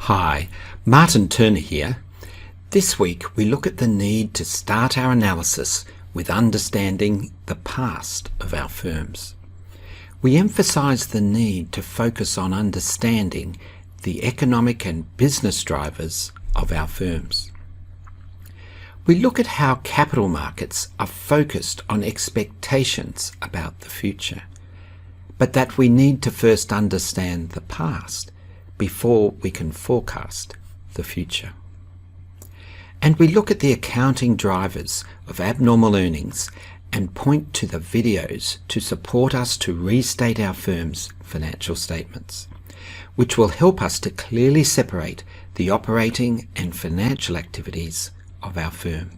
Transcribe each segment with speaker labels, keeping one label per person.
Speaker 1: Hi, Martin Turner here. This week we look at the need to start our analysis with understanding the past of our firms. We emphasise the need to focus on understanding the economic and business drivers of our firms. We look at how capital markets are focused on expectations about the future, but that we need to first understand the past before we can forecast the future. And we look at the accounting drivers of abnormal earnings and point to the videos to support us to restate our firm's financial statements, which will help us to clearly separate the operating and financial activities of our firm.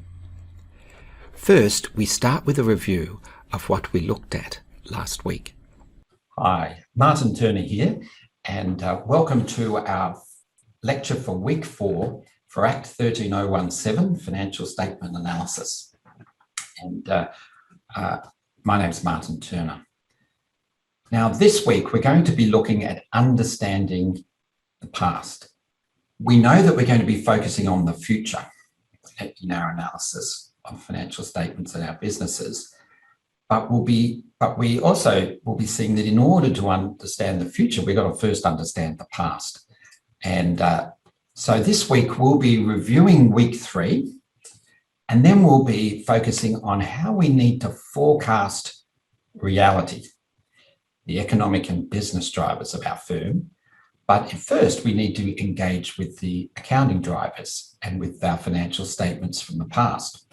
Speaker 1: First, we start with a review of what we looked at last week.
Speaker 2: Hi, Martin Turner here, and welcome to our lecture for week 4 for ACCT13017 Financial Statement Analysis. And my name's Martin Turner. Now, this week we're going to be looking at understanding the past. We know that we're going to be focusing on the future in our analysis of financial statements and our businesses, but we also will be seeing that in order to understand the future, we've got to first understand the past. And so this week we'll be reviewing week 3, and then we'll be focusing on how we need to forecast reality, the economic and business drivers of our firm. But first, we need to engage with the accounting drivers and with our financial statements from the past.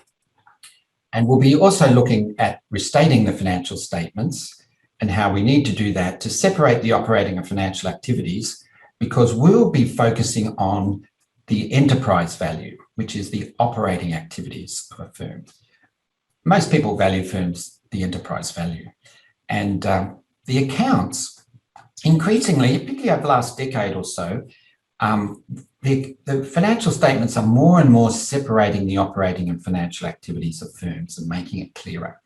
Speaker 2: And we'll be also looking at restating the financial statements and how we need to do that to separate the operating and financial activities, because we'll be focusing on the enterprise value, which is the operating activities of a firm. Most people value firms the enterprise value. And the accounts, increasingly, particularly over the last decade or so, the financial statements are more and more separating the operating and financial activities of firms and making it clearer.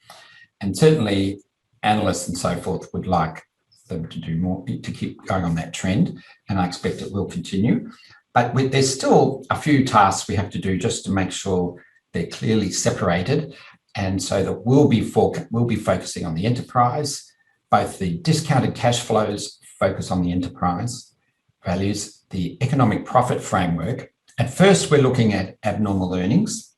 Speaker 2: And certainly analysts and so forth would like them to do more, to keep going on that trend, and I expect it will continue. But there's still a few tasks we have to do just to make sure they're clearly separated, and so that we'll be focusing on the enterprise. Both the discounted cash flows focus on the enterprise values, the economic profit framework. At first, we're looking at abnormal earnings,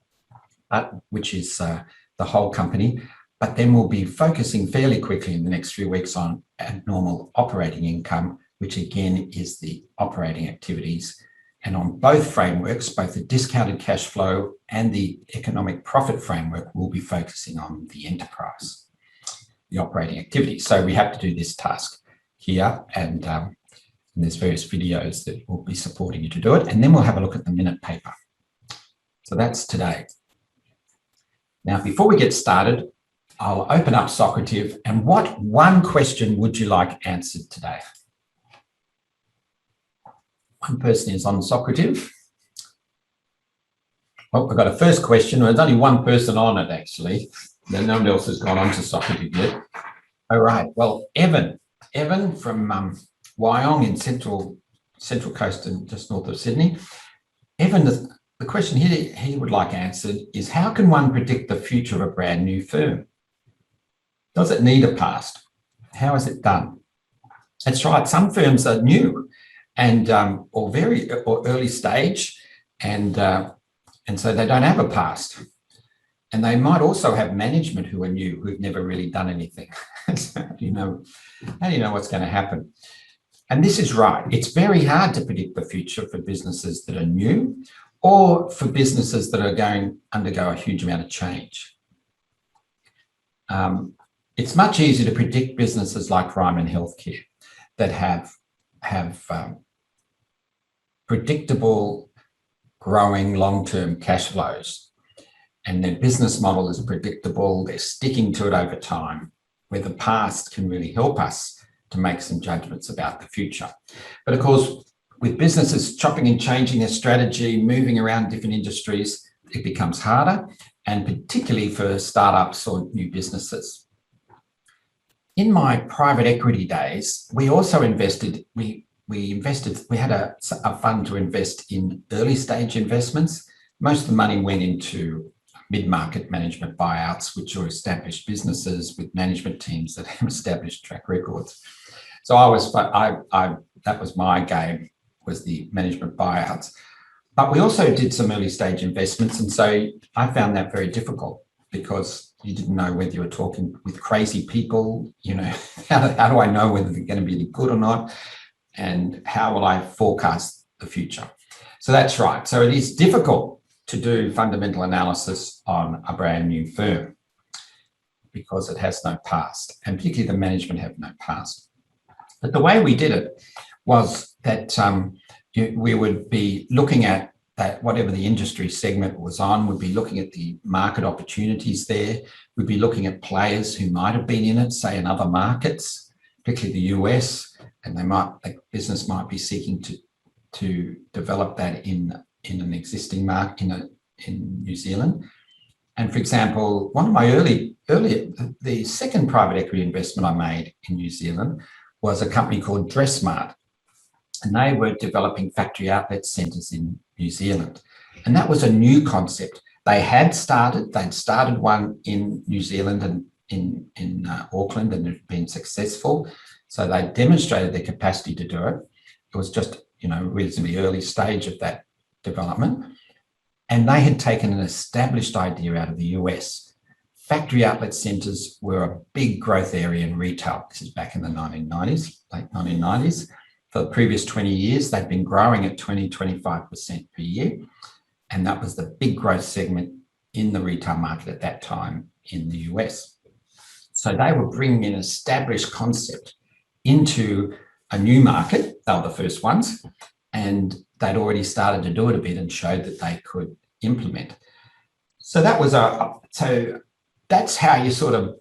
Speaker 2: which is the whole company, but then we'll be focusing fairly quickly in the next few weeks on abnormal operating income, which again is the operating activities. And on both frameworks, both the discounted cash flow and the economic profit framework, we'll be focusing on the enterprise, the operating activities. So we have to do this task here, and there's various videos that will be supporting you to do it. And then we'll have a look at the minute paper. So that's today. Now, before we get started, I'll open up Socrative. And what one question would you like answered today? One person is on Socrative. Well, I've got a first question. There's only one person on it, actually. No one else has gone on to Socrative yet. All right. Well, Evan from Wyong in Central Coast and just north of Sydney. Evan, the question he would like answered is, how can one predict the future of a brand new firm? Does it need a past? How is it done? That's right. Some firms are new and or early stage, and so they don't have a past. And they might also have management who are new, who've never really done anything. So how do you know what's going to happen? And this is right. It's very hard to predict the future for businesses that are new or for businesses that are going to undergo a huge amount of change. It's much easier to predict businesses like Ryman Healthcare that have predictable, growing long-term cash flows, and their business model is predictable. They're sticking to it over time, where the past can really help us to make some judgments about the future. But of course, with businesses chopping and changing their strategy, moving around different industries, it becomes harder, and particularly for startups or new businesses. In my private equity days, we also invested, we we had a fund to invest in early stage investments. Most of the money went into mid-market management buyouts, which are established businesses with management teams that have established track records. So that was my game, was the management buyouts. But we also did some early stage investments. And so I found that very difficult because you didn't know whether you were talking with crazy people, how do I know whether they're going to be any good or not? And how will I forecast the future? So that's right. So it is difficult to do fundamental analysis on a brand new firm because it has no past, and particularly the management have no past. But the way we did it was that we would be looking at that whatever the industry segment was on, we'd be looking at the market opportunities there. We'd be looking at players who might have been in it, say in other markets, particularly the US, and the business might be seeking to develop that in an existing market in New Zealand. And for example, one of my the second private equity investment I made in New Zealand was a company called Dressmart, and they were developing factory outlet centres in New Zealand. And that was a new concept. They'd started one in New Zealand and in Auckland, and it had been successful. So they demonstrated their capacity to do it. It was just, a reasonably early stage of that development. And they had taken an established idea out of the US. Factory outlet centres were a big growth area in retail. This is back in the 1990s, late 1990s. For the previous 20 years, they'd been growing at 25% per year. And that was the big growth segment in the retail market at that time in the US. So they were bringing an established concept into a new market. They were the first ones, and they'd already started to do it a bit and showed that they could implement. So that was so that's how you sort of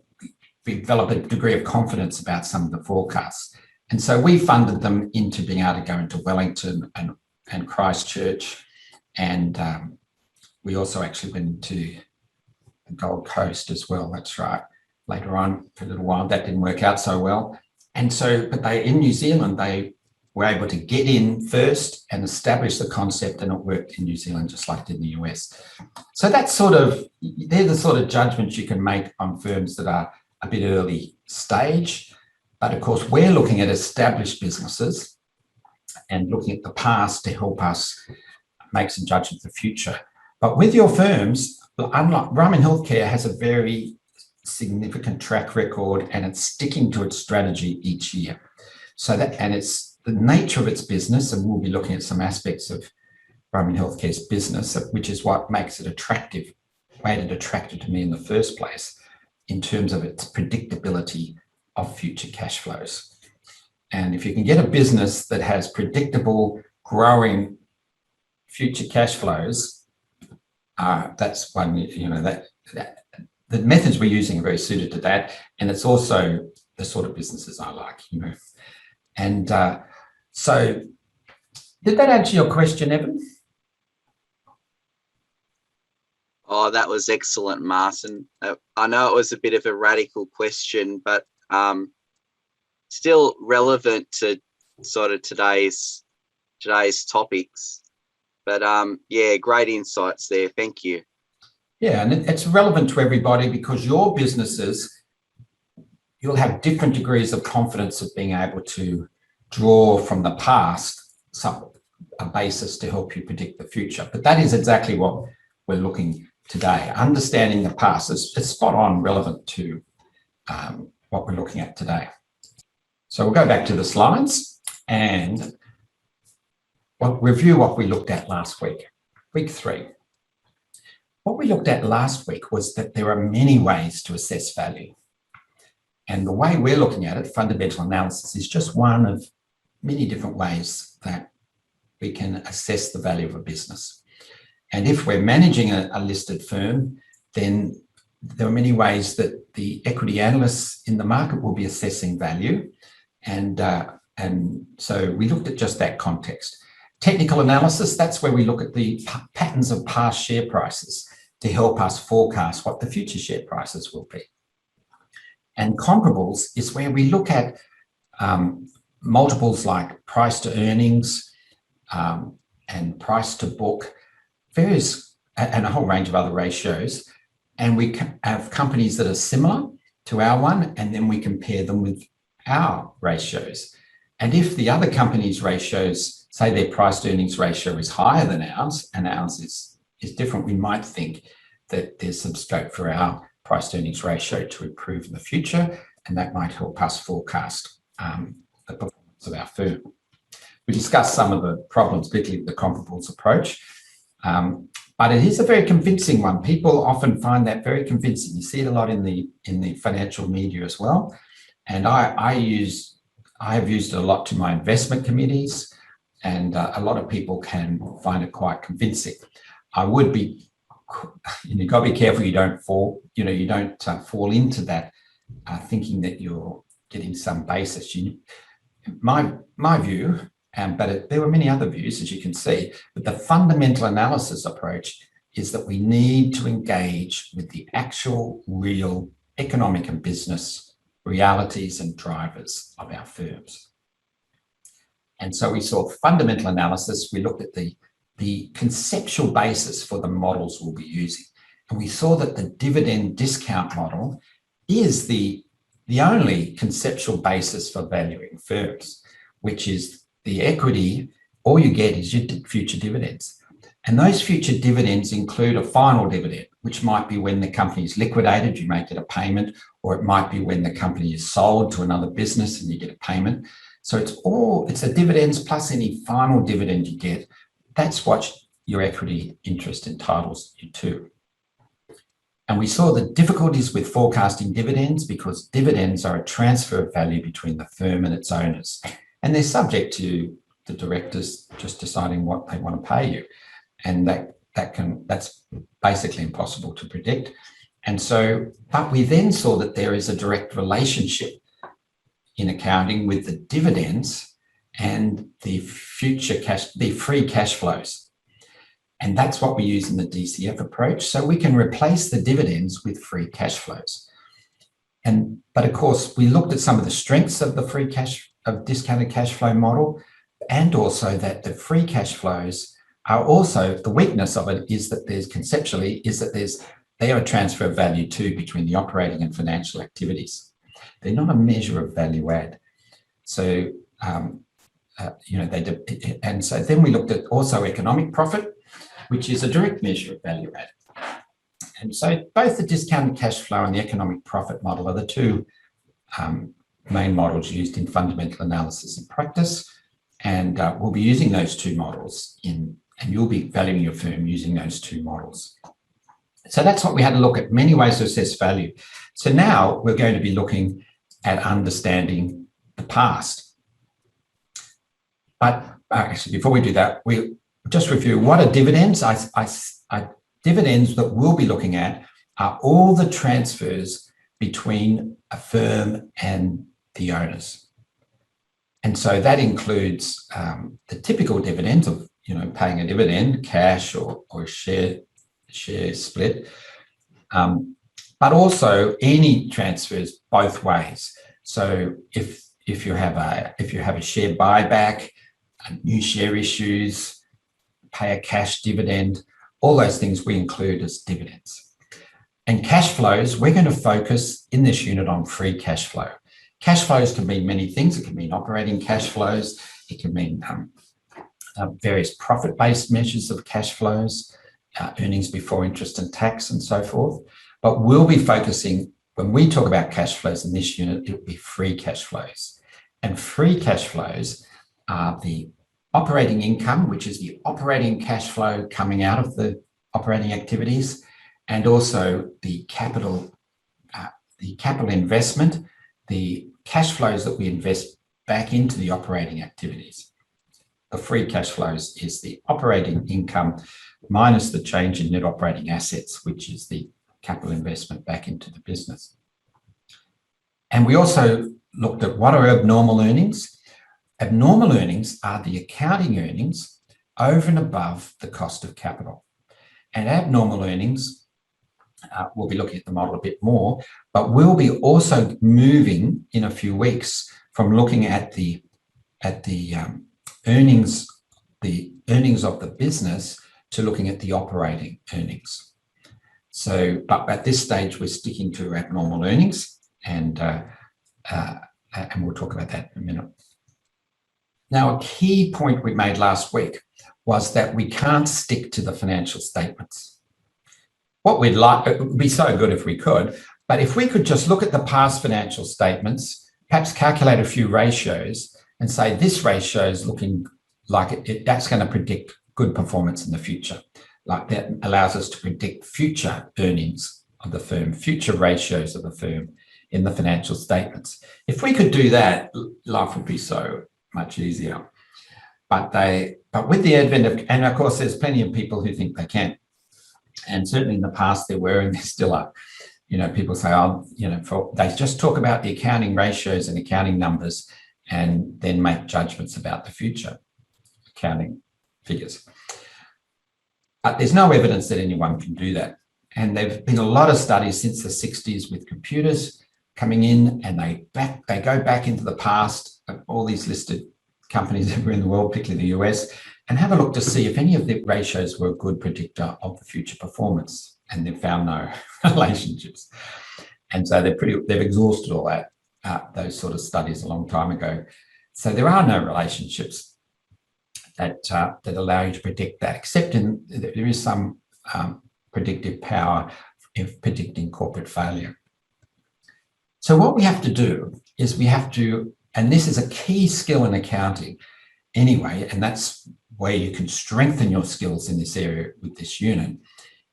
Speaker 2: develop a degree of confidence about some of the forecasts. And so we funded them into being able to go into Wellington and Christchurch, and we also actually went into the Gold Coast as well. That's right. Later on, for a little while, that didn't work out so well. And so, but in New Zealand, they were able to get in first and establish the concept, and it worked in New Zealand just like it did in the US. So that's they're the sort of judgments you can make on firms that are a bit early stage. But of course, we're looking at established businesses and looking at the past to help us make some judgments of the future. But with your firms, unlike Ryman Healthcare has a very significant track record, and it's sticking to its strategy each year. And it's the nature of its business, and we'll be looking at some aspects of Ryman Healthcare's business, which is what makes it attractive, made it attractive to me in the first place, in terms of its predictability of future cash flows. And if you can get a business that has predictable, growing future cash flows, that's one, the methods we're using are very suited to that. And it's also the sort of businesses I like, And so did that answer your question, Evan?
Speaker 3: Oh, that was excellent, Martin. I know it was a bit of a radical question, but still relevant to sort of today's topics. But yeah, great insights there. Thank you.
Speaker 2: Yeah, and it's relevant to everybody because your businesses, you'll have different degrees of confidence of being able to draw from the past a basis to help you predict the future. But that is exactly what we're looking today. Understanding the past is spot on relevant to what we're looking at today. So we'll go back to the slides and review what we looked at last week, week 3. What we looked at last week was that there are many ways to assess value. And the way we're looking at it, fundamental analysis, is just one of many different ways that we can assess the value of a business. And if we're managing a listed firm, then there are many ways that the equity analysts in the market will be assessing value. And so we looked at just that context. Technical analysis, that's where we look at the patterns of past share prices to help us forecast what the future share prices will be. And comparables is where we look at multiples like price to earnings and price to book, various, and a whole range of other ratios. And we have companies that are similar to our one, and then we compare them with our ratios. And if the other company's ratios, say their price to earnings ratio is higher than ours, and ours is different, we might think that there's some scope for our price to earnings ratio to improve in the future, and that might help us forecast the performance of our firm. We discussed some of the problems, particularly the comparables approach, but it is a very convincing one. People often find that very convincing. You see it a lot in the financial media as well, and I have used it a lot to my investment committees, and a lot of people can find it quite convincing. I would be, you've got to be careful you don't fall into that thinking that you're getting some basis. My view, but there were many other views, as you can see, but the fundamental analysis approach is that we need to engage with the actual, real economic and business realities and drivers of our firms. And so we saw fundamental analysis. We looked at the conceptual basis for the models we'll be using. And we saw that the dividend discount model is the only conceptual basis for valuing firms, which is the equity. All you get is your future dividends. And those future dividends include a final dividend, which might be when the company is liquidated, you may get a payment, or it might be when the company is sold to another business and you get a payment. So it's the dividends plus any final dividend you get. That's what your equity interest entitles you to. And we saw the difficulties with forecasting dividends because dividends are a transfer of value between the firm and its owners. And they're subject to the directors just deciding what they want to pay you. And that's basically impossible to predict. And so, but we then saw that there is a direct relationship in accounting with the dividends and the future cash, the free cash flows. And that's what we use in the DCF approach. So we can replace the dividends with free cash flows. But of course, we looked at some of the strengths of the discounted cash flow model, and also that the free cash flows are also, the weakness of it is that they are a transfer of value too between the operating and financial activities. They're not a measure of value add. So, and so then we looked at also economic profit, which is a direct measure of value add. And so both the discounted cash flow and the economic profit model are the two main models used in fundamental analysis and practice. And we'll be using those two models and you'll be valuing your firm using those two models. So that's what we had to look at, many ways to assess value. So now we're going to be looking at understanding the past. But actually, before we do that, we just review what are dividends. Dividends that we'll be looking at are all the transfers between a firm and the owners. And so that includes the typical dividends of, paying a dividend, cash or share split, but also any transfers both ways. So if you have a share buyback, new share issues, pay a cash dividend, all those things we include as dividends. And cash flows, we're going to focus in this unit on free cash flow. Cash flows can mean many things. It can mean operating cash flows. It can mean various profit-based measures of cash flows, earnings before interest and tax and so forth. But we'll be focusing, when we talk about cash flows in this unit, it will be free cash flows. And free cash flows are the operating income, which is the operating cash flow coming out of the operating activities, and also the capital investment, the cash flows that we invest back into the operating activities. The free cash flows is the operating income minus the change in net operating assets, which is the capital investment back into the business. And we also looked at what are abnormal earnings. Abnormal earnings are the accounting earnings over and above the cost of capital. And abnormal earnings, we'll be looking at the model a bit more, but we'll be also moving in a few weeks from looking at the at the earnings of the business to looking at the operating earnings. So, but at this stage, we're sticking to abnormal earnings, and we'll talk about that in a minute. Now, a key point we made last week was that we can't stick to the financial statements. What we'd like, it would be so good if we could, but if we could just look at the past financial statements, perhaps calculate a few ratios and say this ratio is looking like that's going to predict good performance in the future. Like that allows us to predict future earnings of the firm, future ratios of the firm in the financial statements. If we could do that, life would be so much easier. But with the advent of, and of course, there's plenty of people who think they can. And certainly in the past there were, and there still are, people say, they just talk about the accounting ratios and accounting numbers and then make judgments about the future accounting figures. But there's no evidence that anyone can do that. And there've been a lot of studies since the 60s with computers coming in, and they go back into the past of all these listed companies everywhere in the world, particularly the US, and have a look to see if any of the ratios were a good predictor of the future performance. And they've found no relationships. And so they've exhausted all that, those sort of studies a long time ago. So there are no relationships that allow you to predict that, except there is some predictive power of predicting corporate failure. So what we have to do is and this is a key skill in accounting anyway, and that's where you can strengthen your skills in this area with this unit,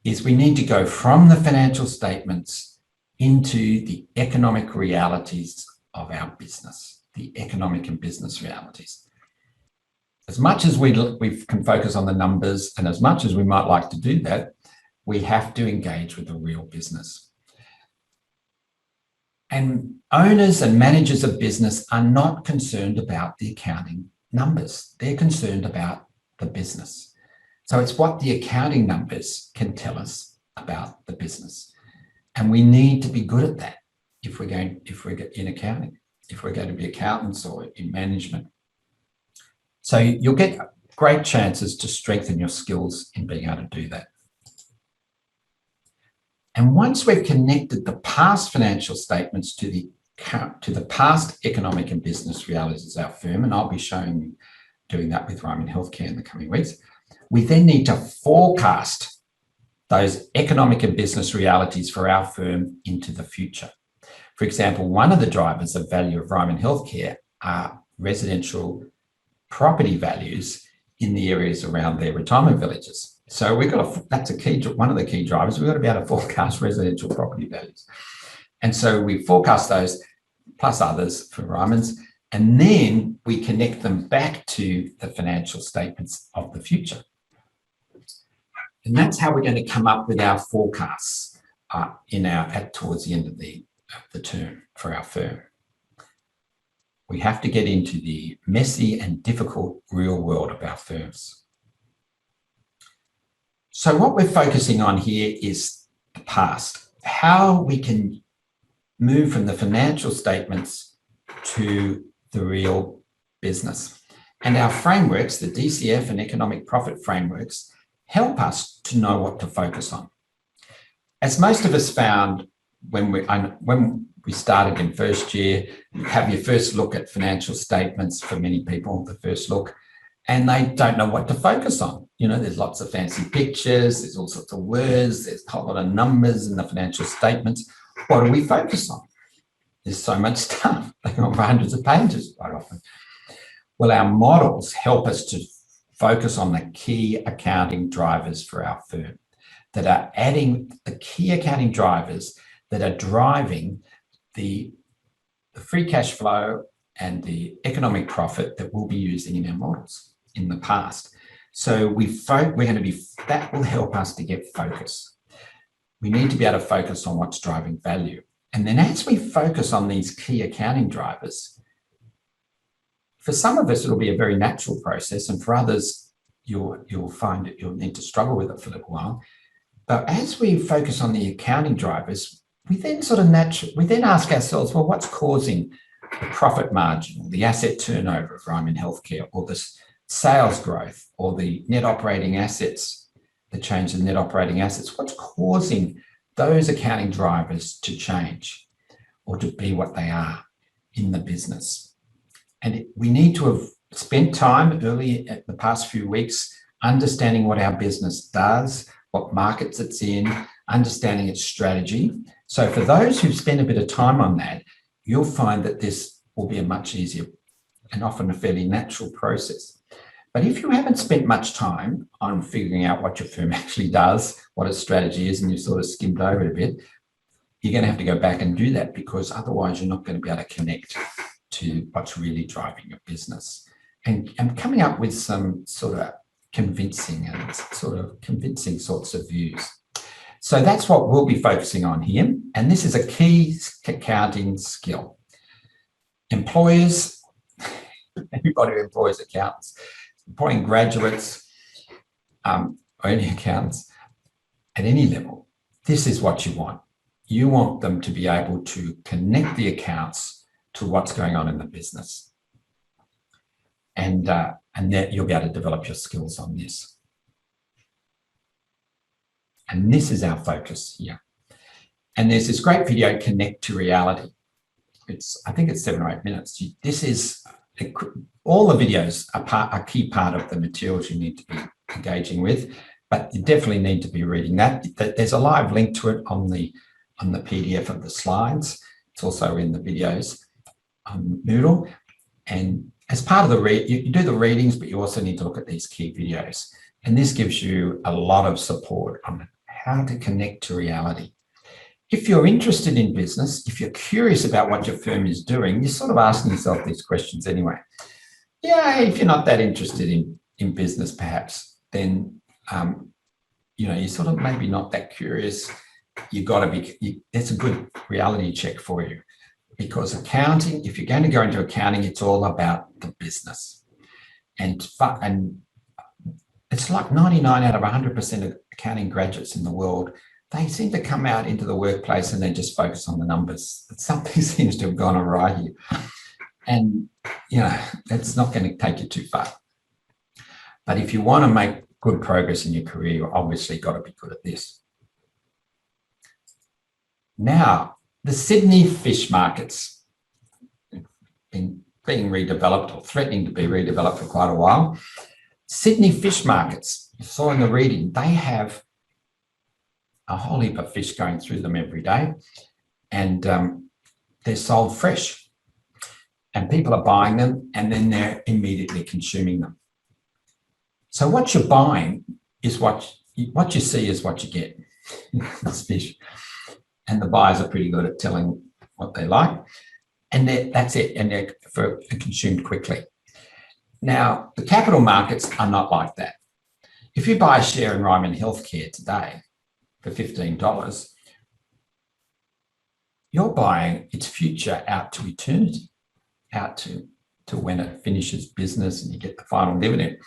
Speaker 2: is we need to go from the financial statements into the economic realities of our business, the economic and business realities. As much as we can focus on the numbers, and as much as we might like to do that, we have to engage with the real business. And owners and managers of business are not concerned about the accounting numbers. They're concerned about the business. So it's what the accounting numbers can tell us about the business. And we need to be good at that if we're in accounting, if we're going to be accountants or in management. So you'll get great chances to strengthen your skills in being able to do that. And once we've connected the past financial statements to the past economic and business realities of our firm, and I'll be showing you doing that with Ryman Healthcare in the coming weeks, we then need to forecast those economic and business realities for our firm into the future. For example, one of the drivers of value of Ryman Healthcare are residential property values in the areas around their retirement villages. So that's one of the key drivers. We've got to be able to forecast residential property values. And so we forecast those plus others for Ryman's, and then we connect them back to the financial statements of the future. And that's how we're going to come up with our forecasts towards the end of the term for our firm. We have to get into the messy and difficult real world of our firms. So what we're focusing on here is the past, how we can move from the financial statements to the real business. And our frameworks, the DCF and economic profit frameworks, help us to know what to focus on. As most of us found when we started in first year, you have your first look at financial statements for many people, the first look, and they don't know what to focus on. There's lots of fancy pictures, there's all sorts of words, there's a whole lot of numbers in the financial statements. What do we focus on? There's so much stuff. They go on for hundreds of pages quite often. Well, our models help us to focus on the key accounting drivers for our firm that are adding the key accounting drivers that are driving the free cash flow and the economic profit that we'll be using in our models in the past. So that will help us to get focus. We need to be able to focus on what's driving value. And then as we focus on these key accounting drivers, for some of us, it'll be a very natural process. And for others, you'll find that you'll need to struggle with it for a little while. But as we focus on the accounting drivers, we then ask ourselves, well, what's causing the profit margin, or the asset turnover of Ryman Healthcare, or the sales growth, or the net operating assets, the change in net operating assets, what's causing those accounting drivers to change or to be what they are in the business? And we need to have spent time early at the past few weeks understanding what our business does, what markets it's in, understanding its strategy. So for those who've spent a bit of time on that, you'll find that this will be a much easier and often a fairly natural process. But if you haven't spent much time on figuring out what your firm actually does, what its strategy is, and you sort of skimmed over it a bit, you're going to have to go back and do that, because otherwise you're not going to be able to connect to what's really driving your business. And coming up with some sort of convincing sorts of views. So that's what we'll be focusing on here. And this is a key accounting skill. Employers, everybody who employs accountants, employing graduates, owning accountants at any level, this is what you want. You want them to be able to connect the accounts to what's going on in the business. And that you'll be able to develop your skills on this. And this is our focus here. And there's this great video, Connect to Reality. I think it's 7 or 8 minutes. This is, all the videos are a key part of the materials you need to be engaging with, but you definitely need to be reading that. There's a live link to it on the PDF of the slides. It's also in the videos on Moodle. And as part of you do the readings, but you also need to look at these key videos. And this gives you a lot of support on how to connect to reality. If you're interested in business, if you're curious about what your firm is doing, you're sort of asking yourself these questions anyway. Yeah, if you're not that interested in business, perhaps, then you're sort of maybe not that curious. You've got to be, it's a good reality check for you. Because accounting, if you're going to go into accounting, it's all about the business. And it's like 99 out of 100% of accounting graduates in the world, they seem to come out into the workplace and they just focus on the numbers. Something seems to have gone awry here. And, that's not going to take you too far. But if you want to make good progress in your career, you've obviously got to be good at this. Now, the Sydney fish markets been being redeveloped or threatening to be redeveloped for quite a while. Sydney fish markets, you saw in the reading, they have a whole heap of fish going through them every day, and they're sold fresh. And people are buying them, and then they're immediately consuming them. So what you're buying is what you see is what you get. It's fish. And the buyers are pretty good at telling what they like. And that's it. And they're consumed quickly. Now, the capital markets are not like that. If you buy a share in Ryman Healthcare today for $15, you're buying its future out to eternity, out to when it finishes business and you get the final dividend.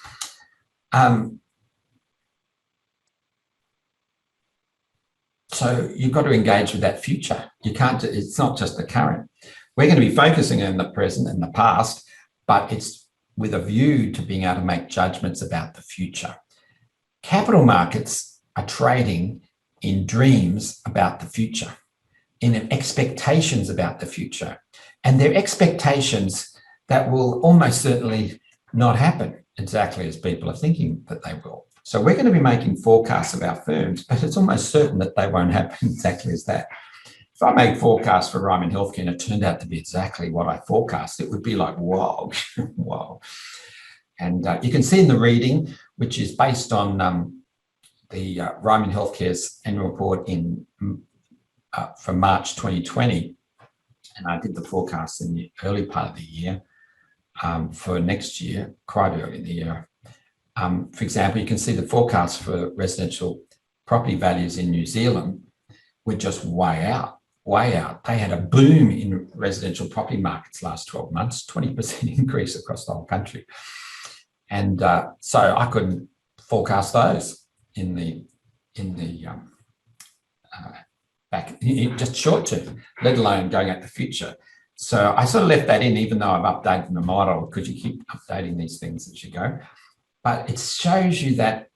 Speaker 2: So you've got to engage with that future. You can't, it's not just the current. We're going to be focusing on the present and the past, but it's with a view to being able to make judgments about the future. Capital markets are trading in dreams about the future, in expectations about the future. And they're expectations that will almost certainly not happen exactly as people are thinking that they will. So we're going to be making forecasts of our firms, but it's almost certain that they won't happen exactly as that. If I make forecasts for Ryman Healthcare and it turned out to be exactly what I forecast, it would be like, whoa, whoa. And you can see in the reading, which is based on the Ryman Healthcare's annual report from March 2020, and I did the forecast in the early part of the year for next year, quite early in the year. For example, you can see the forecast for residential property values in New Zealand were just way out. They had a boom in residential property markets last 12 months, 20% increase across the whole country. And so I couldn't forecast those back just short term, let alone going at the future. So I sort of left that in, even though I've updated the model, because you keep updating these things as you go. But it shows you that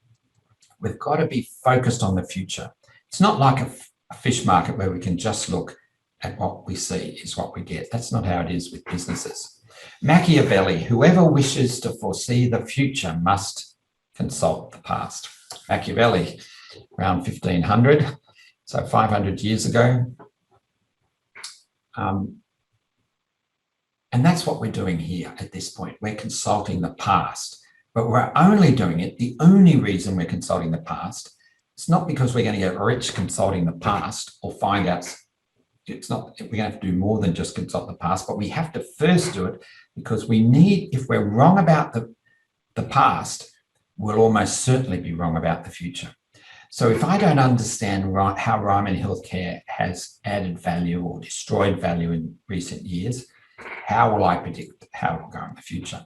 Speaker 2: we've got to be focused on the future. It's not like a fish market where we can just look at what we see is what we get. That's not how it is with businesses. Machiavelli, whoever wishes to foresee the future must consult the past. Machiavelli, around 1500, so 500 years ago. And that's what we're doing here at this point. We're consulting the past, but we're only doing it. The only reason we're consulting the past, it's not because we're going to get rich consulting the past or find out. It's not, we're going to have to do more than just consult the past, but we have to first do it because we need, if we're wrong about the past, we'll almost certainly be wrong about the future. So if I don't understand how Ryman Healthcare has added value or destroyed value in recent years, how will I predict how it will go in the future?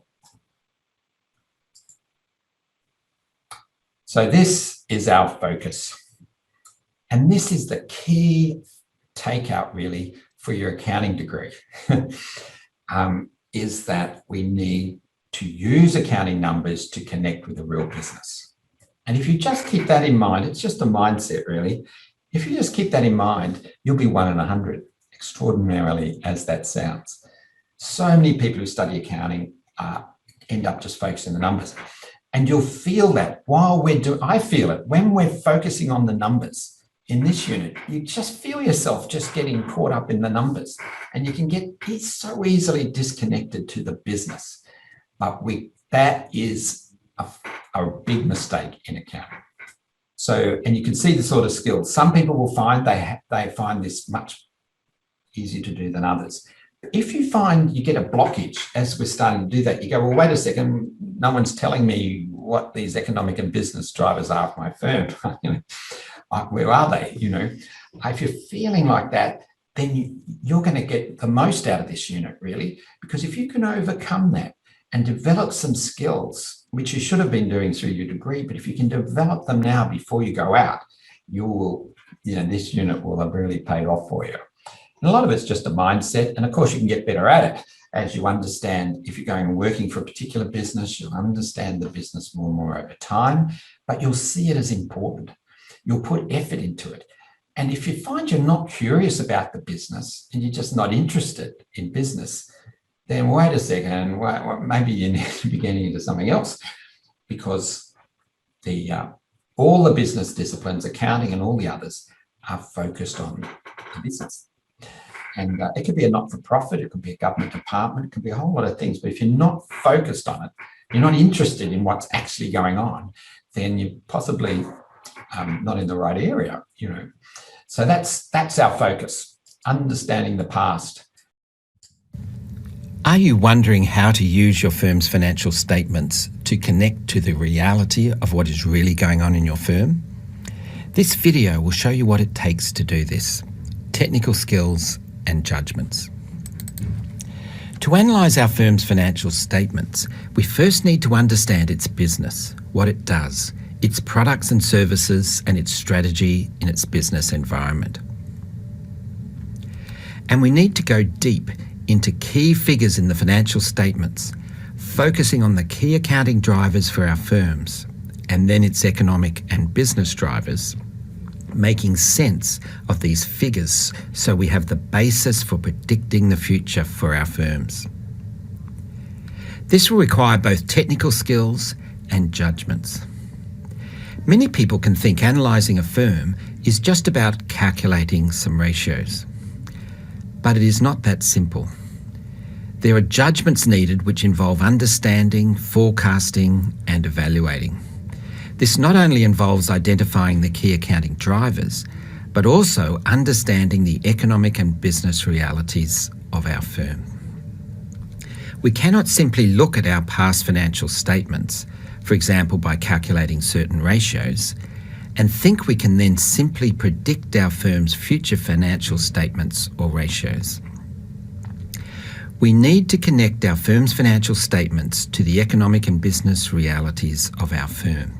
Speaker 2: So this is our focus. And this is the key takeout really for your accounting degree, is that we need to use accounting numbers to connect with the real business. And if you just keep that in mind, it's just a mindset really. If you just keep that in mind, you'll be 1 in 100, extraordinarily as that sounds. So many people who study accounting end up just focusing on the numbers. And you'll feel that while we're doing, I feel it, when we're focusing on the numbers in this unit, you just feel yourself just getting caught up in the numbers and you can get so easily disconnected to the business. But that is a big mistake in accounting. So, and you can see the sort of skills. Some people will find they find this much easier to do than others. If you find you get a blockage as we're starting to do that, you go, well, wait a second, no one's telling me what these economic and business drivers are of my firm. Where are they? If you're feeling like that, then you're going to get the most out of this unit, really, because if you can overcome that and develop some skills, which you should have been doing through your degree, but if you can develop them now before you go out, you will, this unit will have really paid off for you. And a lot of it's just a mindset. And of course, you can get better at it as you understand, if you're going and working for a particular business, you'll understand the business more and more over time, but you'll see it as important. You'll put effort into it. And if you find you're not curious about the business and you're just not interested in business, then wait a second, maybe you need to be getting into something else, because all the business disciplines, accounting and all the others, are focused on the business. And it could be a not-for-profit, it could be a government department, it could be a whole lot of things. But if you're not focused on it, you're not interested in what's actually going on, then you're possibly not in the right area, So that's our focus, understanding the past.
Speaker 1: Are you wondering how to use your firm's financial statements to connect to the reality of what is really going on in your firm? This video will show you what it takes to do this, technical skills and judgments. To analyse our firm's financial statements, we first need to understand its business, what it does, its products and services, and its strategy in its business environment. And we need to go deep into key figures in the financial statements, focusing on the key accounting drivers for our firms, and then its economic and business drivers, making sense of these figures so we have the basis for predicting the future for our firms. This will require both technical skills and judgments. Many people can think analysing a firm is just about calculating some ratios, but it is not that simple. There are judgments needed which involve understanding, forecasting, and evaluating. This not only involves identifying the key accounting drivers, but also understanding the economic and business realities of our firm. We cannot simply look at our past financial statements, for example by calculating certain ratios, and think we can then simply predict our firm's future financial statements or ratios. We need to connect our firm's financial statements to the economic and business realities of our firm.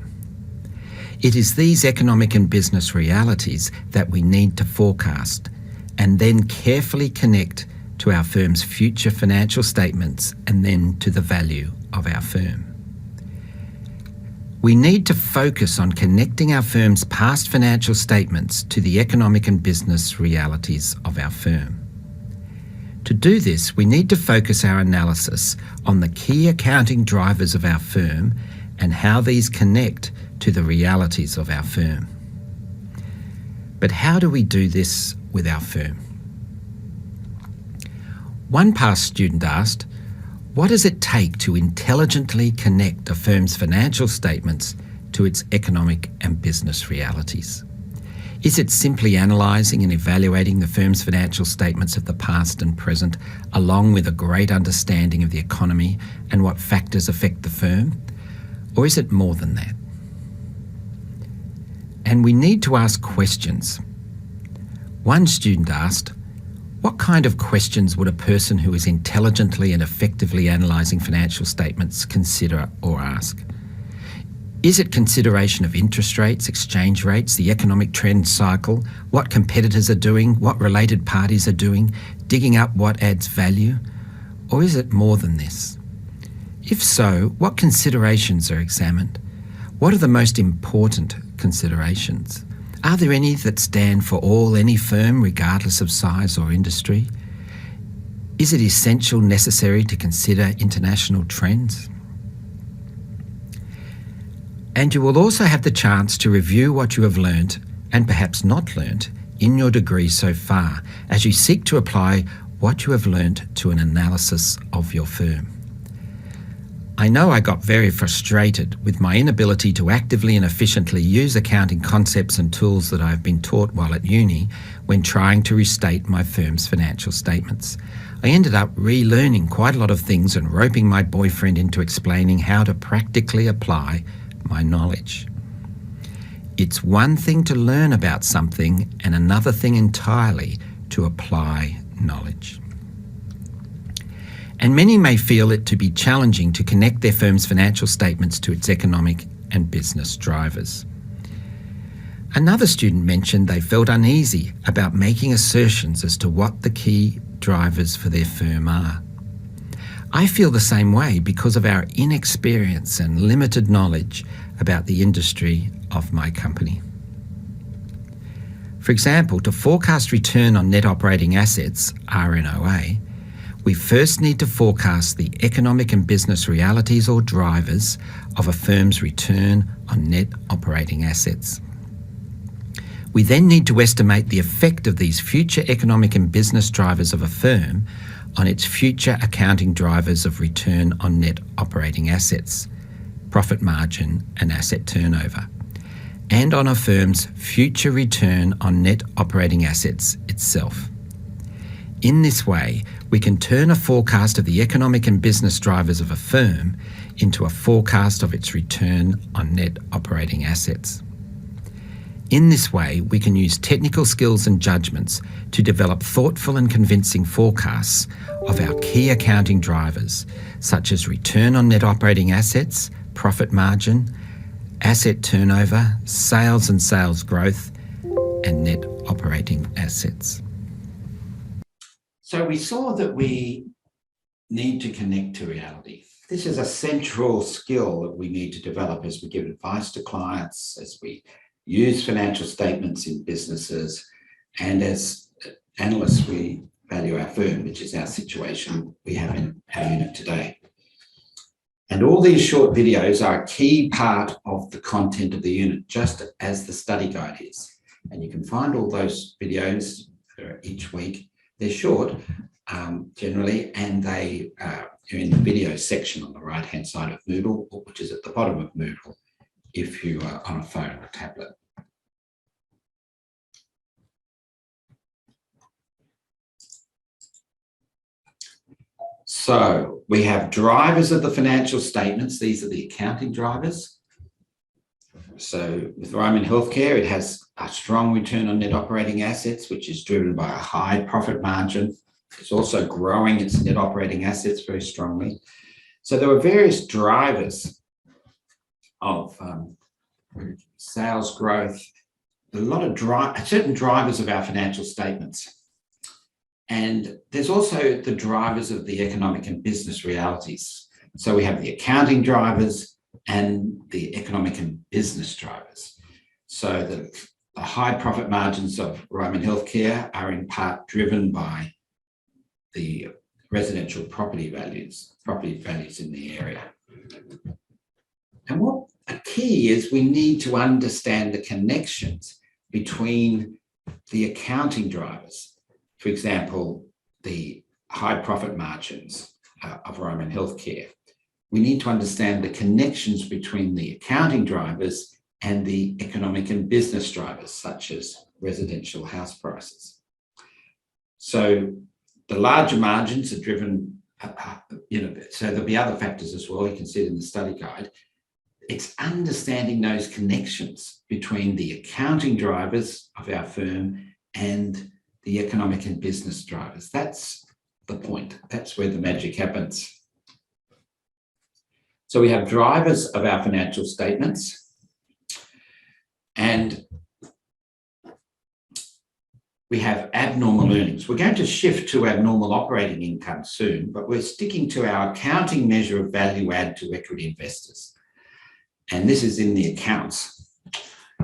Speaker 1: It is these economic and business realities that we need to forecast and then carefully connect to our firm's future financial statements and then to the value of our firm. We need to focus on connecting our firm's past financial statements to the economic and business realities of our firm. To do this, we need to focus our analysis on the key accounting drivers of our firm and how these connect to the realities of our firm. But how do we do this with our firm? One past student asked, what does it take to intelligently connect a firm's financial statements to its economic and business realities? Is it simply analysing and evaluating the firm's financial statements of the past and present, along with a great understanding of the economy and what factors affect the firm? Or is it more than that? And we need to ask questions. One student asked, what kind of questions would a person who is intelligently and effectively analysing financial statements consider or ask? Is it consideration of interest rates, exchange rates, the economic trend cycle, what competitors are doing, what related parties are doing, digging up what adds value? Or is it more than this? If so, what considerations are examined? What are the most important considerations? Are there any that stand for any firm, regardless of size or industry? Is it essential, necessary to consider international trends? And you will also have the chance to review what you have learnt, and perhaps not learnt, in your degree so far, as you seek to apply what you have learnt to an analysis of your firm. I know I got very frustrated with my inability to actively and efficiently use accounting concepts and tools that I have been taught while at uni when trying to restate my firm's financial statements. I ended up relearning quite a lot of things and roping my boyfriend into explaining how to practically apply my knowledge. It's one thing to learn about something and another thing entirely to apply knowledge. And many may feel it to be challenging to connect their firm's financial statements to its economic and business drivers. Another student mentioned they felt uneasy about making assertions as to what the key drivers for their firm are. I feel the same way because of our inexperience and limited knowledge about the industry of my company. For example, to forecast return on net operating assets, RNOA, we first need to forecast the economic and business realities or drivers of a firm's return on net operating assets. We then need to estimate the effect of these future economic and business drivers of a firm on its future accounting drivers of return on net operating assets, profit margin and asset turnover, and on a firm's future return on net operating assets itself. In this way, we can turn a forecast of the economic and business drivers of a firm into a forecast of its return on net operating assets. In this way, we can use technical skills and judgments to develop thoughtful and convincing forecasts of our key accounting drivers, such as return on net operating assets, profit margin, asset turnover, sales and sales growth, and net operating assets.
Speaker 2: So we saw that we need to connect to reality. This is a central skill that we need to develop as we give advice to clients, as we use financial statements in businesses, and as analysts, we value our firm, which is our situation we have in our unit today. And all these short videos are a key part of the content of the unit, just as the study guide is. And you can find all those videos each week. They're short, generally, and they are in the video section on the right-hand side of Moodle, which is at the bottom of Moodle if you are on a phone or tablet. So we have drivers of the financial statements. These are the accounting drivers. So with Ryman Healthcare, it has a strong return on net operating assets, which is driven by a high profit margin. It's also growing its net operating assets very strongly. So there were various drivers of sales growth, a lot of certain drivers of our financial statements. And there's also the drivers of the economic and business realities. So we have the accounting drivers and the economic and business drivers. So the high profit margins of Ryman Healthcare are in part driven by the residential property values in the area. And what a key is, we need to understand the connections between the accounting drivers. For example, the high profit margins of Ryman Healthcare. We need to understand the connections between the accounting drivers and the economic and business drivers, such as residential house prices. So the larger margins are driven, so there'll be other factors as well. You can see it in the study guide. It's understanding those connections between the accounting drivers of our firm and the economic and business drivers. That's the point. That's where the magic happens. So we have drivers of our financial statements, and we have abnormal earnings. We're going to shift to abnormal operating income soon, but we're sticking to our accounting measure of value add to equity investors. And this is in the accounts.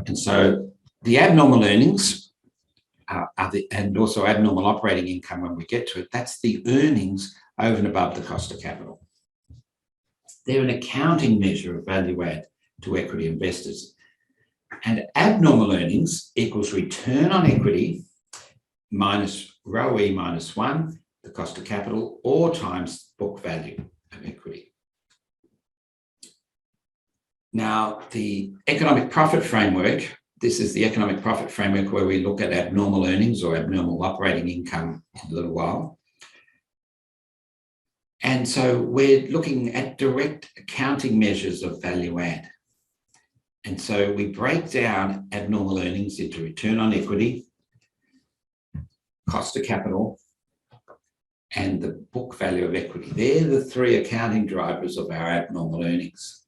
Speaker 2: And so the abnormal earnings and also abnormal operating income, when we get to it, that's the earnings over and above the cost of capital. They're an accounting measure of value add to equity investors. And abnormal earnings equals return on equity minus ROE minus 1, the cost of capital, or times book value of equity. Now, the economic profit framework, this is the economic profit framework where we look at abnormal earnings or abnormal operating income in a little while. And so we're looking at direct accounting measures of value add. And so we break down abnormal earnings into return on equity, cost of capital, and the book value of equity. They're the three accounting drivers of our abnormal earnings.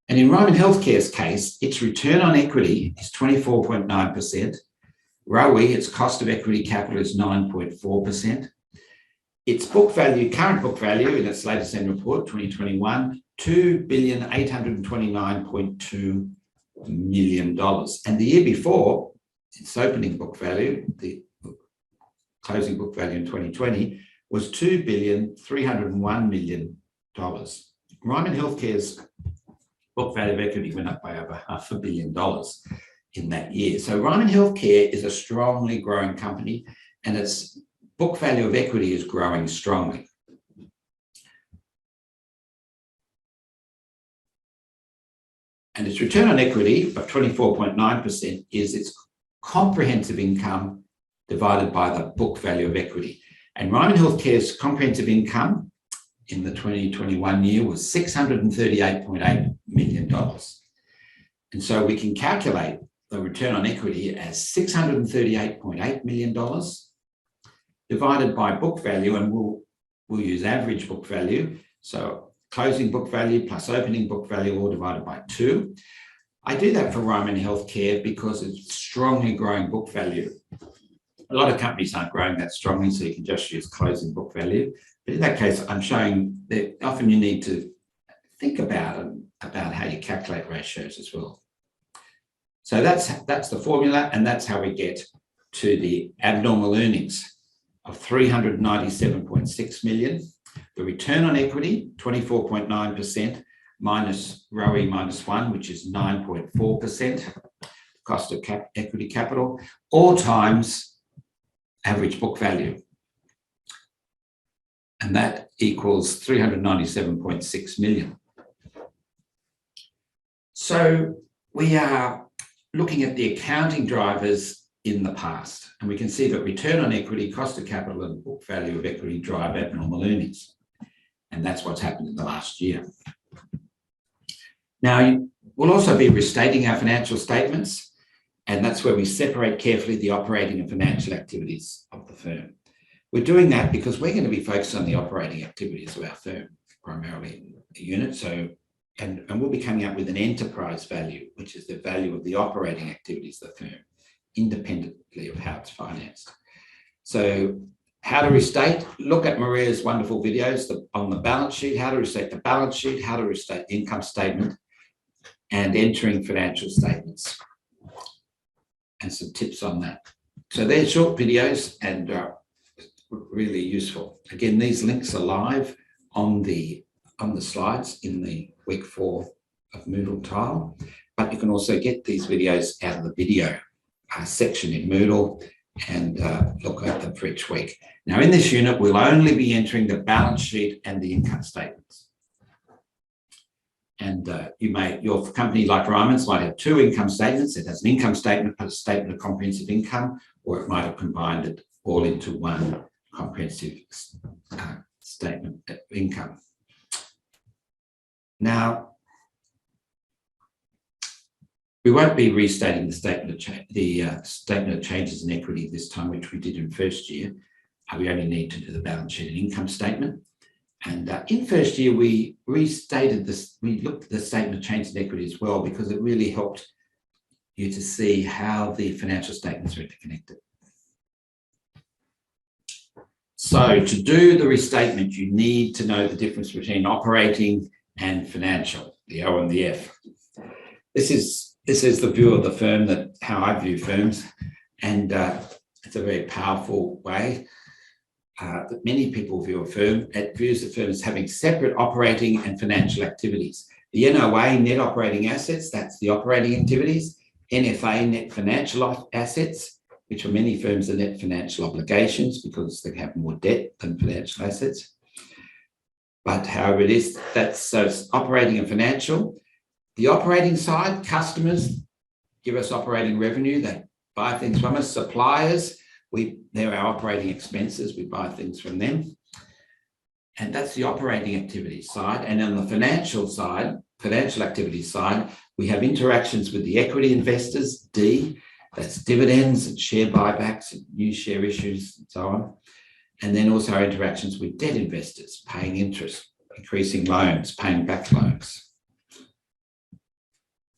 Speaker 2: And in Ryman Healthcare's case, its return on equity is 24.9%. ROE, its cost of equity capital, is 9.4%. Its book value, current book value in its latest annual report, 2021, $2,829.2 million. And the year before, its opening book value, the closing book value in 2020, was $2,301 million. Ryman Healthcare's book value of equity went up by over $500 million in that year. So Ryman Healthcare is a strongly growing company, and its book value of equity is growing strongly. And its return on equity of 24.9% is its comprehensive income divided by the book value of equity. And Ryman Healthcare's comprehensive income in the 2021 year was $638.8 million. And so we can calculate the return on equity as $638.8 million divided by book value, and we'll use average book value. So closing book value plus opening book value all divided by 2. I do that for Ryman Healthcare because it's strongly growing book value. A lot of companies aren't growing that strongly, so you can just use closing book value. But in that case, I'm showing that often you need to think about how you calculate ratios as well. So that's the formula, and that's how we get to the abnormal earnings of $397.6 million. The return on equity, 24.9%, minus ROE minus 1, which is 9.4%, cost of equity capital, all times average book value. And that equals $397.6 million. So we are looking at the accounting drivers in the past, and we can see that return on equity, cost of capital, and book value of equity drive abnormal earnings. And that's what's happened in the last year. Now, we'll also be restating our financial statements, and that's where we separate carefully the operating and financial activities of the firm. We're doing that because we're going to be focused on the operating activities of our firm, primarily in the unit. So, and we'll be coming up with an enterprise value, which is the value of the operating activities of the firm, independently of how it's financed. So how to restate, look at Maria's wonderful videos on the balance sheet, how to restate the balance sheet, how to restate the income statement, and entering financial statements, and some tips on that. So they're short videos and really useful. Again, these links are live on the slides in the week 4 of Moodle tile, but you can also get these videos out of the video section in Moodle and look at them for each week. Now, in this unit, we'll only be entering the balance sheet and the income statements. And your company like Ryman's might have 2 income statements. It has an income statement, a statement of comprehensive income, or it might have combined it all into one comprehensive statement of income. Now, we won't be restating the statement of changes in equity this time, which we did in first year. We only need to do the balance sheet and income statement. And in first year, we restated this. We looked at the statement of changes in equity as well, because it really helped you to see how the financial statements are interconnected. So to do the restatement, you need to know the difference between operating and financial, the O and the F. This is the view of the firm, how I view firms, and it's a very powerful way that many people view a firm. It views the firm as having separate operating and financial activities. The NOA, net operating assets, that's the operating activities. NFA, net financial assets, which for many firms are net financial obligations because they have more debt than financial assets. But however it is, so it's operating and financial. The operating side, customers give us operating revenue. They buy things from us. Suppliers, they're our operating expenses. We buy things from them. And that's the operating activity side. And on the financial side, financial activity side, we have interactions with the equity investors, D, that's dividends and share buybacks and new share issues and so on. And then also our interactions with debt investors, paying interest, increasing loans, paying back loans.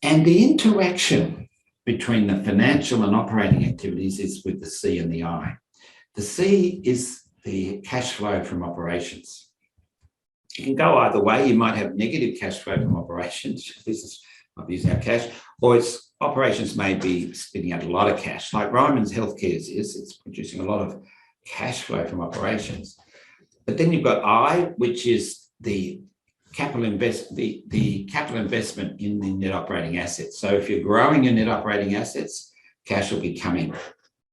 Speaker 2: And the interaction between the financial and operating activities is with the C and the I. The C is the cash flow from operations. It can go either way. You might have negative cash flow from operations. Business might be using our cash, or its operations may be spitting out a lot of cash. Like Ryman's Healthcare's it's producing a lot of cash flow from operations. But then you've got I, which is the capital investment in the net operating assets. So if you're growing your net operating assets, cash will be coming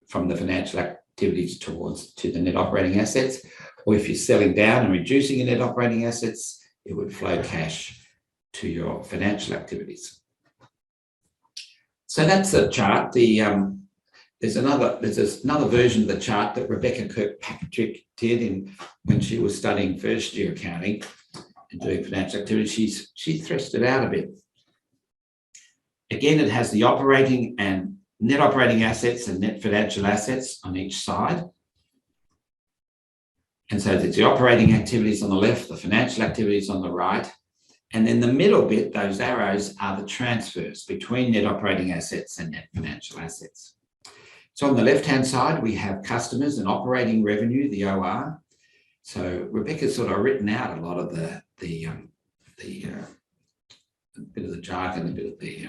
Speaker 2: from the financial activities to the net operating assets. Or if you're selling down and reducing your net operating assets, it would flow cash to your financial activities. So that's a chart. There's another version of the chart that Rebecca Kirkpatrick did when she was studying first year accounting and doing financial activities. She threshed it out a bit. Again, it has the operating and net operating assets and net financial assets on each side. And so there's the operating activities on the left, the financial activities on the right. And then the middle bit, those arrows, are the transfers between net operating assets and net financial assets. So on the left-hand side, we have customers and operating revenue, the OR. So Rebecca's sort of written out a lot of the bit of the jargon, a bit of the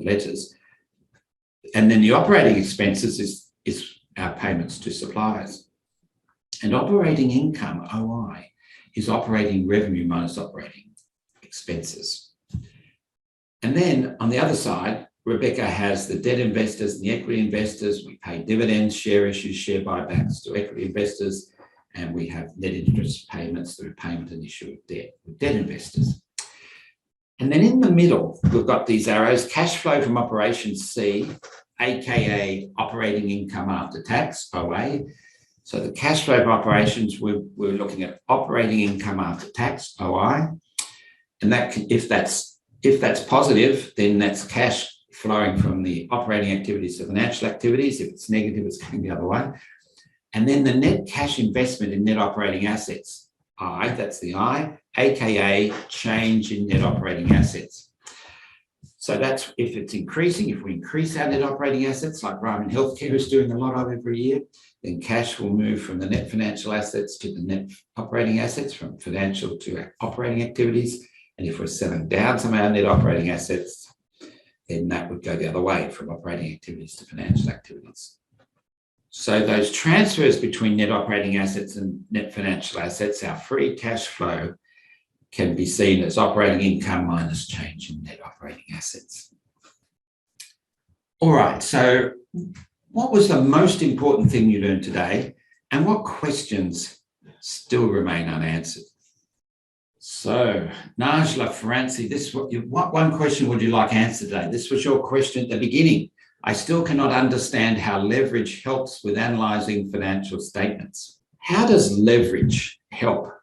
Speaker 2: letters. And then the operating expenses is our payments to suppliers. And operating income, OI, is operating revenue minus operating expenses. And then on the other side, Rebecca has the debt investors and the equity investors. We pay dividends, share issues, share buybacks to equity investors, and we have net interest payments through payment and issue of debt with debt investors. And then in the middle, we've got these arrows, cash flow from operations C, aka operating income after tax, OA. So the cash flow of operations, we're looking at operating income after tax, OI. And that if that's positive, then that's cash flowing from the operating activities to financial activities. If it's negative, it's going the other way. And then the net cash investment in net operating assets, I, that's the I, aka change in net operating assets. So that's if it's increasing. If we increase our net operating assets, like Ryman Healthcare is doing a lot of every year, then cash will move from the net financial assets to the net operating assets, from financial to operating activities. And if we're selling down some of our net operating assets, then that would go the other way, from operating activities to financial activities. So those transfers between net operating assets and net financial assets, our free cash flow, can be seen as operating income minus change in net operating assets. All right, so what was the most important thing you learned today, and what questions still remain unanswered? So, Najla Franci, what one question would you like answered today? This was your question at the beginning. I still cannot understand how leverage helps with analysing financial statements. How does leverage help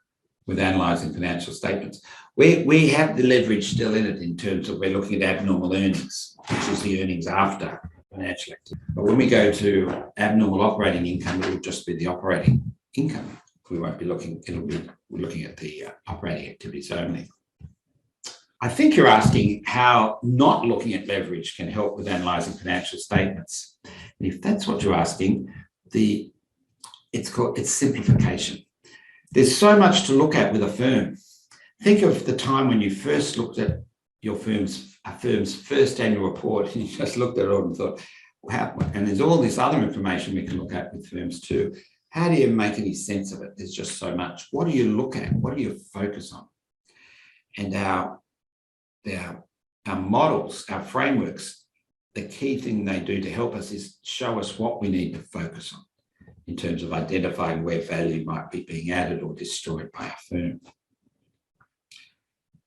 Speaker 2: with analysing financial statements? We have the leverage still in it in terms of we're looking at abnormal earnings, which is the earnings after financial activity. But when we go to abnormal operating income, it will just be the operating income. We won't be looking, we're looking at the operating activities only. I think you're asking how not looking at leverage can help with analysing financial statements. And if that's what you're asking, it's simplification. There's so much to look at with a firm. Think of the time when you first looked at your firm's first annual report, and you just looked at it all and thought, wow, and there's all this other information we can look at with firms too. How do you make any sense of it? There's just so much. What do you look at? What do you focus on? And our models, our frameworks, the key thing they do to help us is show us what we need to focus on in terms of identifying where value might be being added or destroyed by our firm.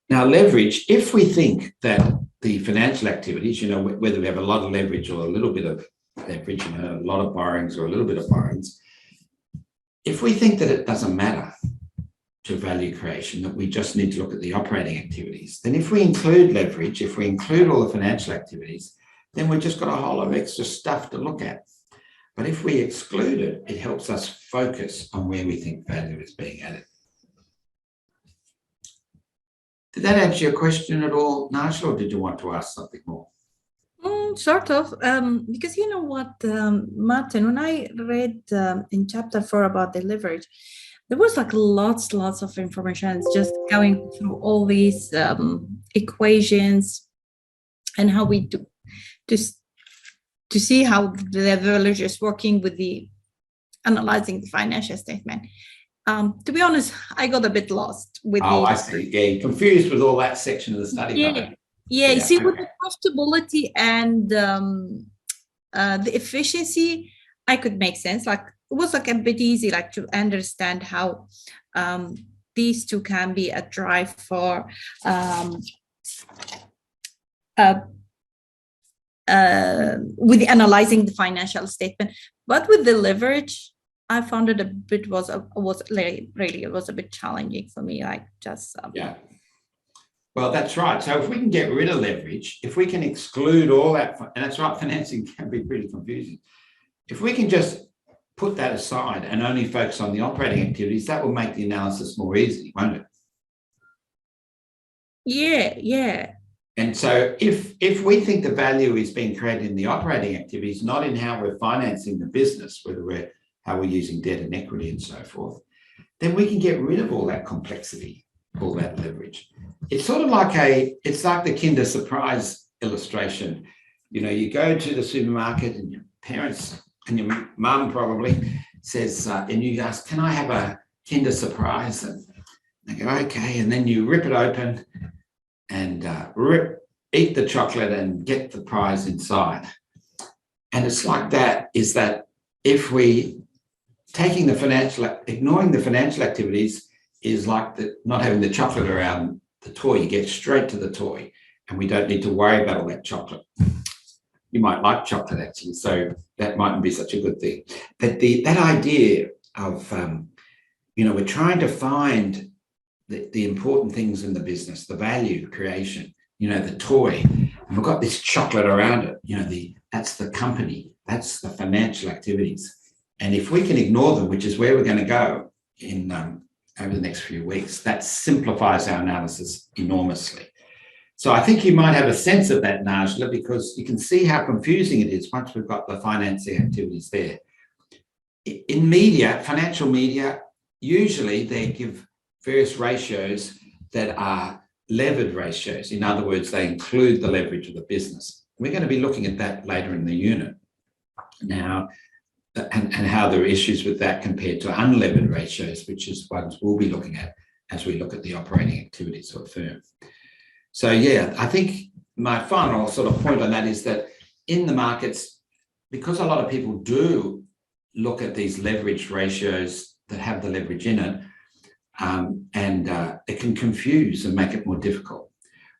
Speaker 2: Now, leverage, if we think that the financial activities, whether we have a lot of leverage or a little bit of leverage, a lot of borrowings or a little bit of borrowings, if we think that it doesn't matter to value creation, that we just need to look at the operating activities, then if we include leverage, if we include all the financial activities, then we've just got a whole lot of extra stuff to look at. But if we exclude it, it helps us focus on where we think value is being added. Did that answer your question at all, Najla, or did you want to ask something more?
Speaker 4: Sort of, because you know what, Martin, when I read in chapter 4 about the leverage, there was like lots of information. It's just going through all these equations and how we do to see how the leverage is working with the analyzing the financial statement. To be honest, I got a bit lost with
Speaker 2: I see. Yeah, confused with all that section of the study.
Speaker 4: Yeah, you see, with the profitability and the efficiency, I could make sense. Like, it was like a bit easy, like, to understand how these two can be a drive for with analyzing the financial statement. But with the leverage, I found it a bit was really it was a bit challenging for me. Like, just
Speaker 2: yeah. Well, that's right. So if we can get rid of leverage, if we can exclude all that, and that's right, financing can be pretty confusing. If we can just put that aside and only focus on the operating activities, that will make the analysis more easy, won't it?
Speaker 4: Yeah.
Speaker 2: And so if we think the value is being created in the operating activities, not in how we're financing the business, how we're using debt and equity and so forth, then we can get rid of all that complexity, all that leverage. It's sort of like it's like the Kinder Surprise illustration. You go to the supermarket and your parents and your mum probably says, and you ask, can I have a Kinder Surprise? And they go, okay. And then you rip it open and eat the chocolate and get the prize inside. And it's like that, is that if we ignoring the financial activities is like not having the chocolate around the toy. You get straight to the toy and we don't need to worry about all that chocolate. You might like chocolate actually, so that mightn't be such a good thing. But that idea of, we're trying to find the important things in the business, the value creation, the toy, and we've got this chocolate around it, that's the company, that's the financial activities. And if we can ignore them, which is where we're going to go in over the next few weeks, that simplifies our analysis enormously.
Speaker 5: So I think you might have a sense of that, Najla, because you can see how confusing it is once we've got the financing activities there. In media, financial media, usually they give various ratios that are levered ratios. In other words, they include the leverage of the business. We're going to be looking at that later in the unit now, and how there are issues with that compared to unlevered ratios, which is ones we'll be looking at as we look at the operating activities of a firm. So yeah, I think my final sort of point on that is that in the markets, because a lot of people do look at these leverage ratios that have the leverage in it, it can confuse and make it more difficult.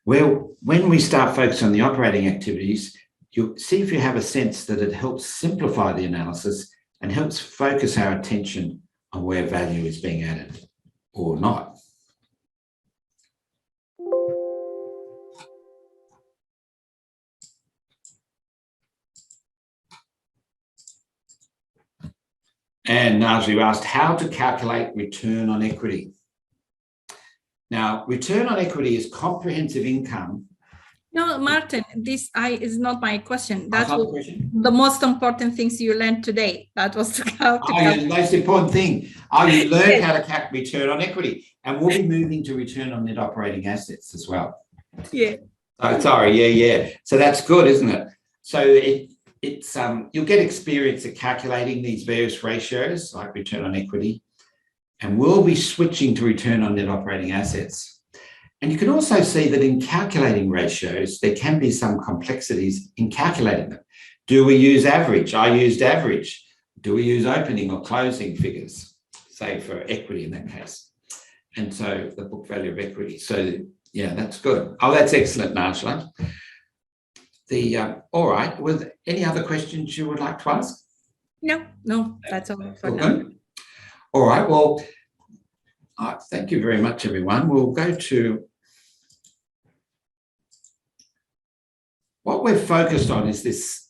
Speaker 5: Well, when we start focusing on the operating activities, you'll see if you have a sense that it helps simplify the analysis and helps focus our attention on where value is being added or not. And Najla asked how to calculate return on equity. Now, return on equity is comprehensive income.
Speaker 4: No, Martin, this is not my question. That's
Speaker 5: Not the question.
Speaker 4: the most important things you learned today. That was how to
Speaker 5: Yeah, the most important thing. You learned how to calculate return on equity, and we'll be moving to return on net operating assets as well.
Speaker 4: Yeah.
Speaker 5: Oh, sorry, yeah. So that's good, isn't it? So it's you'll get experience at calculating these various ratios like return on equity, and we'll be switching to return on net operating assets. And you can also see that in calculating ratios, there can be some complexities in calculating them. Do we use average? I used average. Do we use opening or closing figures, say for equity in that case? And so the book value of equity. So yeah, that's good. Oh, that's excellent, Najla. All right, with any other questions you would like to ask?
Speaker 4: No, that's all for now.
Speaker 5: Good. All right, well, thank you very much, everyone. We'll go to what we're focused on is this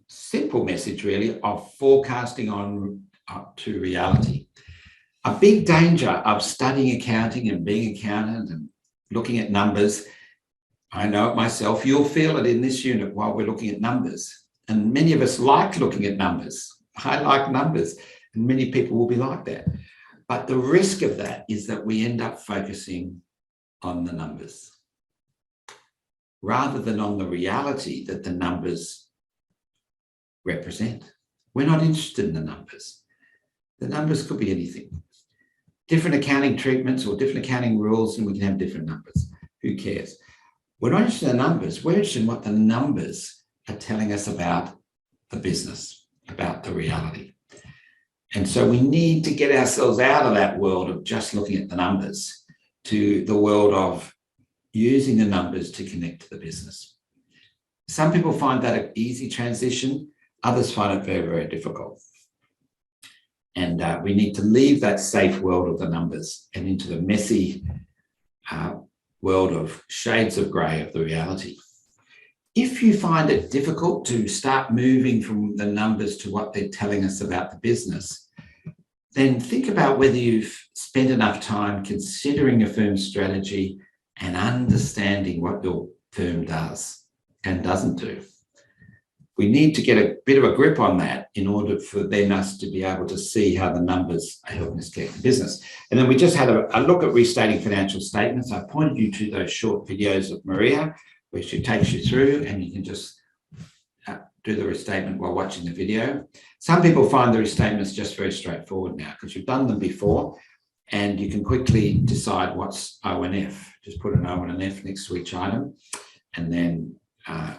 Speaker 5: simple message, really, of forecasting on to reality. A big danger of studying accounting and being an accountant and looking at numbers, I know it myself, you'll feel it in this unit while we're looking at numbers. And many of us like looking at numbers. I like numbers, and many people will be like that. But the risk of that is that we end up focusing on the numbers rather than on the reality that the numbers represent. We're not interested in the numbers. The numbers could be anything. Different accounting treatments or different accounting rules, and we can have different numbers. Who cares? We're not interested in the numbers. We're interested in what the numbers are telling us about the business, about the reality. And so we need to get ourselves out of that world of just looking at the numbers to the world of using the numbers to connect to the business. Some people find that an easy transition. Others find it very, very difficult. And we need to leave that safe world of the numbers and into the messy world of shades of grey of the reality. If you find it difficult to start moving from the numbers to what they're telling us about the business, then think about whether you've spent enough time considering your firm's strategy and understanding what your firm does and doesn't do. We need to get a bit of a grip on that in order for then us to be able to see how the numbers are helping us get the business. And then we just had a look at restating financial statements. I pointed you to those short videos of Maria, where she takes you through, and you can just do the restatement while watching the video. Some people find the restatements just very straightforward now because you've done them before, and you can quickly decide what's O and F. Just put an O and an F next to each item, and then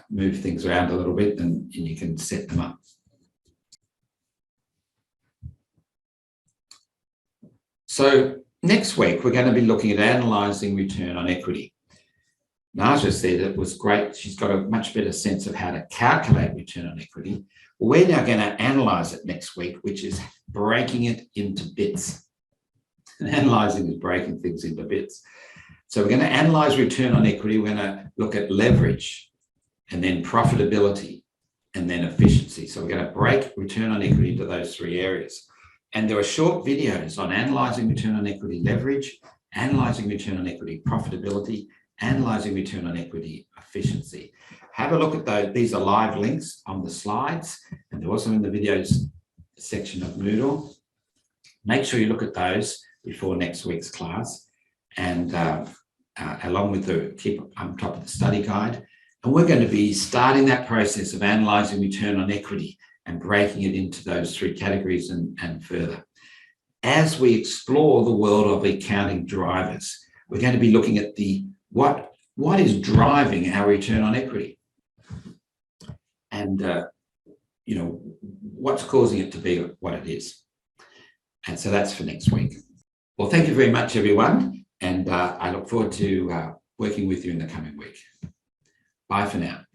Speaker 5: move things around a little bit, and you can set them up. So next week, we're going to be looking at analysing return on equity. Najla said it was great. She's got a much better sense of how to calculate return on equity. We're now going to analyse it next week, which is breaking it into bits. And analysing is breaking things into bits. So we're going to analyse return on equity. We're going to look at leverage, and then profitability, and then efficiency. So we're going to break return on equity into those three areas. And there are short videos on analysing return on equity leverage, analysing return on equity profitability, Analysing return on equity efficiency. Have a look at those. These are live links on the slides, and they're also in the videos section of Moodle. Make sure you look at those before next week's class, and along with the keep on top of the study guide. And we're going to be starting that process of analysing return on equity and breaking it into those three categories and further. As we explore the world of accounting drivers, we're going to be looking at what is driving our return on equity, and what's causing it to be what it is. And so that's for next week. Well, thank you very much, everyone, and I look forward to working with you in the coming week. Bye for now.